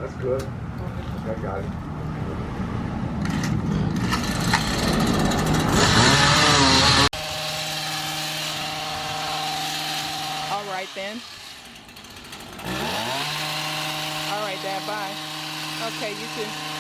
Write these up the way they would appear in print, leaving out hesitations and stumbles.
That's good. I got it. All right then. All right, Dad, bye. Okay, you too.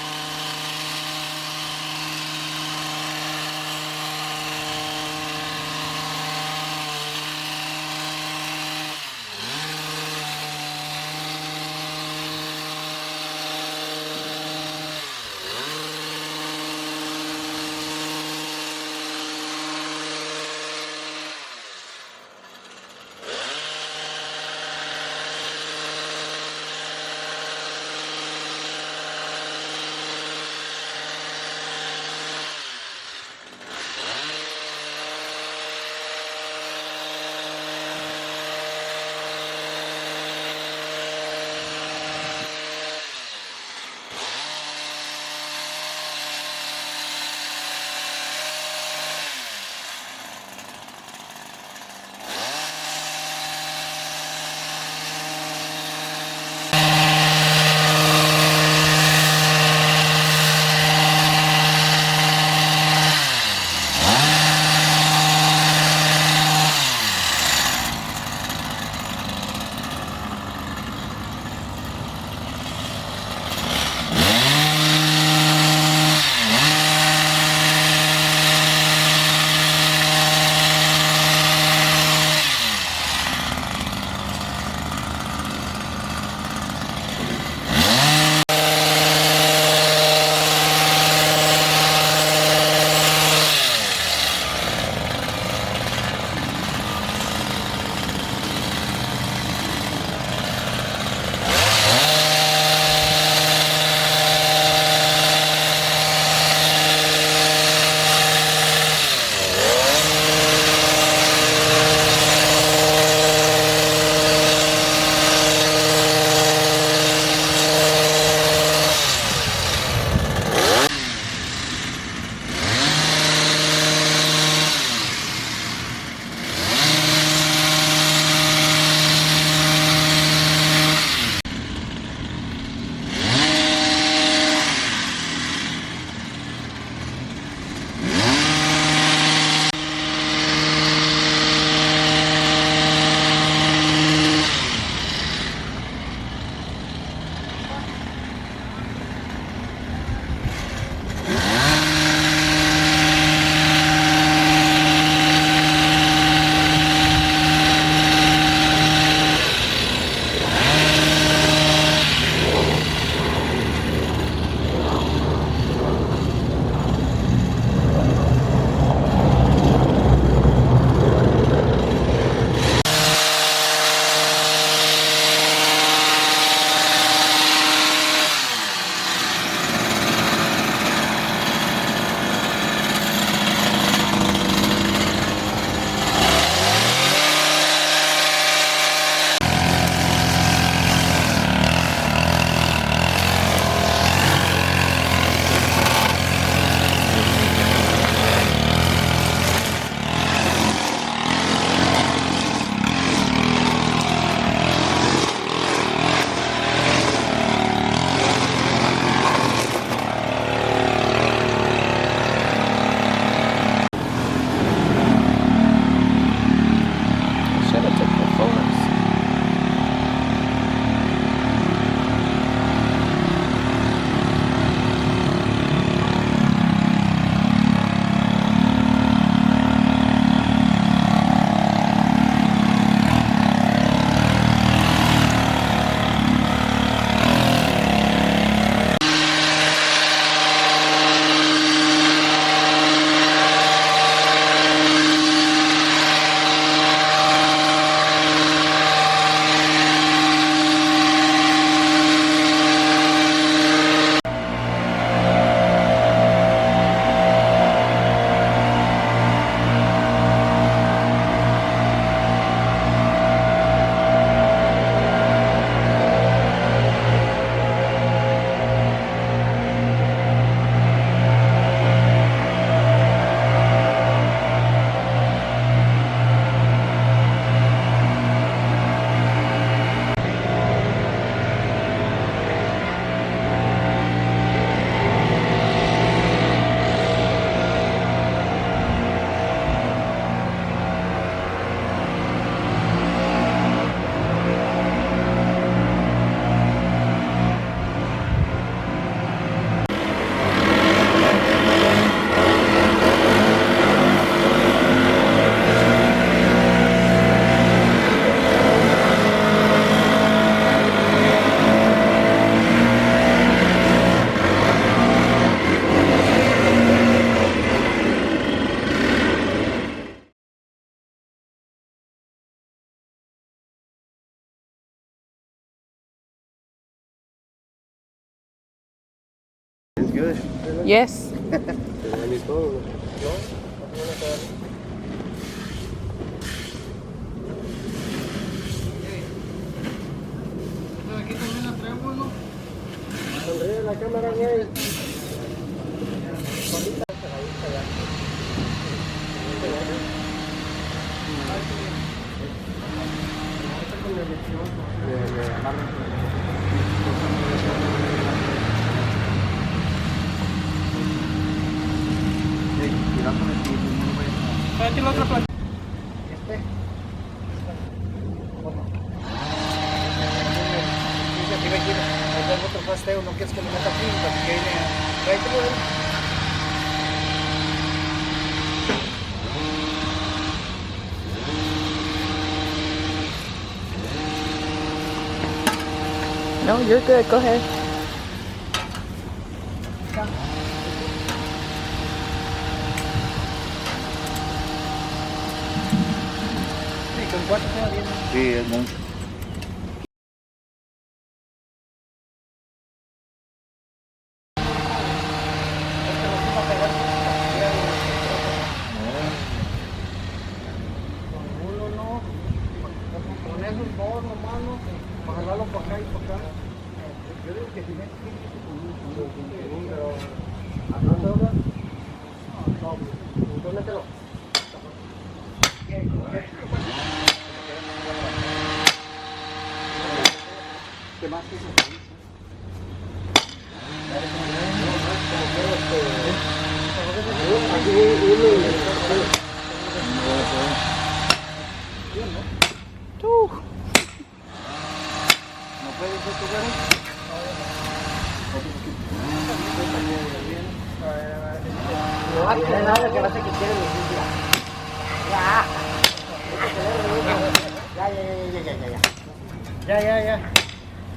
Good. Yes. Aquí también la traemos, ¿no? Sonríe la cámara, güey. Aquí la otra placa. Otro pasteo, no quieres que lo meta aquí, para que viene. No, you're good. Go ahead. Sí, con 4 queda bien. Sí, es mucho. Con esos dos nomás, ¿no? Para jalarlo para acá y para acá. Yo digo que si me pero ¿acá se dobla? No, entonces mételo. ¿Qué más que eso? ¿No puedes no va a querer nada que va a ser que quiere decir ya. Ya.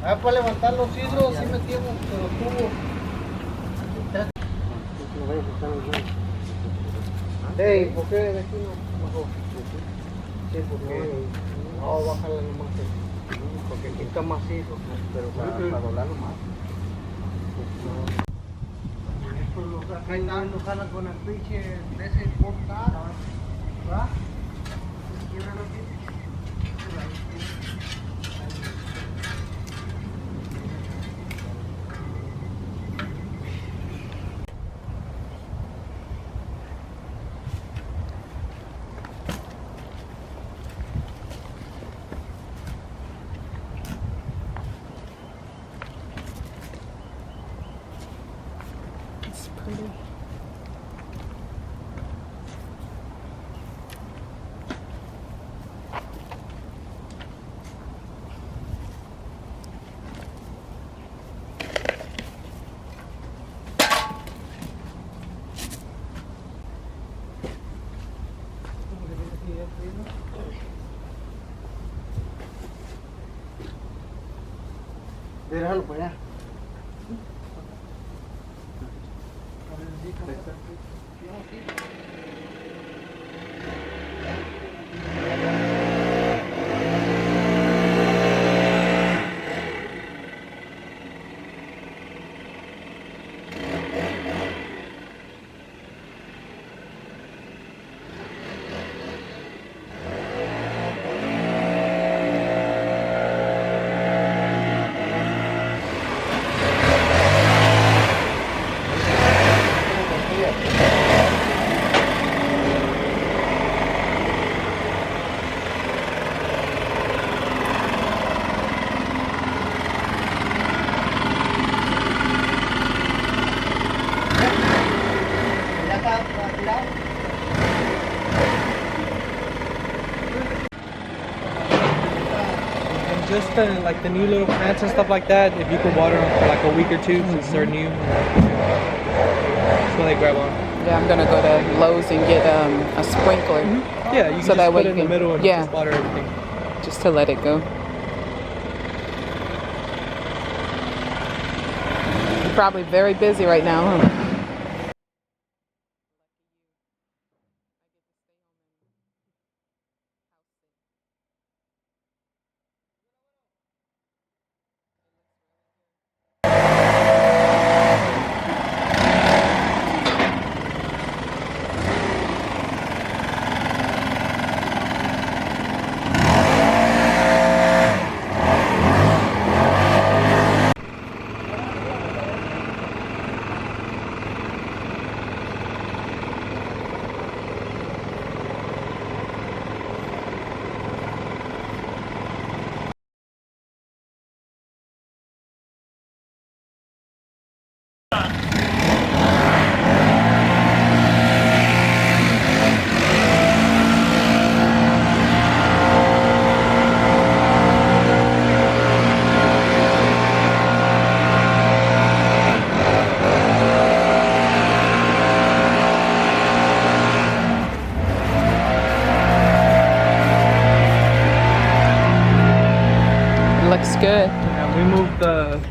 Ah, para levantar los hidros, sí metimos los tubos. Ey, ¿por qué de aquí no mejor? Sí, porque no, bájala nomás. Porque aquí está macizo, pero para doblarlo más. Acá no jala con el pinche de ese portal, ¿va? It's pretty. Déjalo para allá. And just like the new little plants and stuff like that, if you could water them for like a week or two since they're new, that's when they grab on. Yeah, I'm gonna go to Lowe's and get a sprinkler Yeah, you can So just that way put it in you the can- middle and yeah. just water everything. just to let it go. You're probably very busy right now, huh?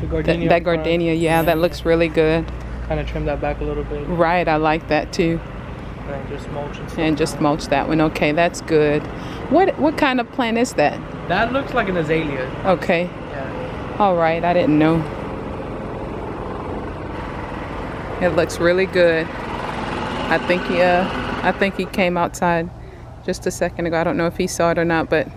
The gardenia. That gardenia, yeah, that looks really good. Kind of trim that back a little bit. Right, I like that too. And just mulch and stuff. And just mulch that one. Okay, that's good. What kind of plant is that? That looks like an azalea. Okay. Yeah. All right, I didn't know. It looks really good. I think he came outside just a second ago. I don't know if he saw it or not, but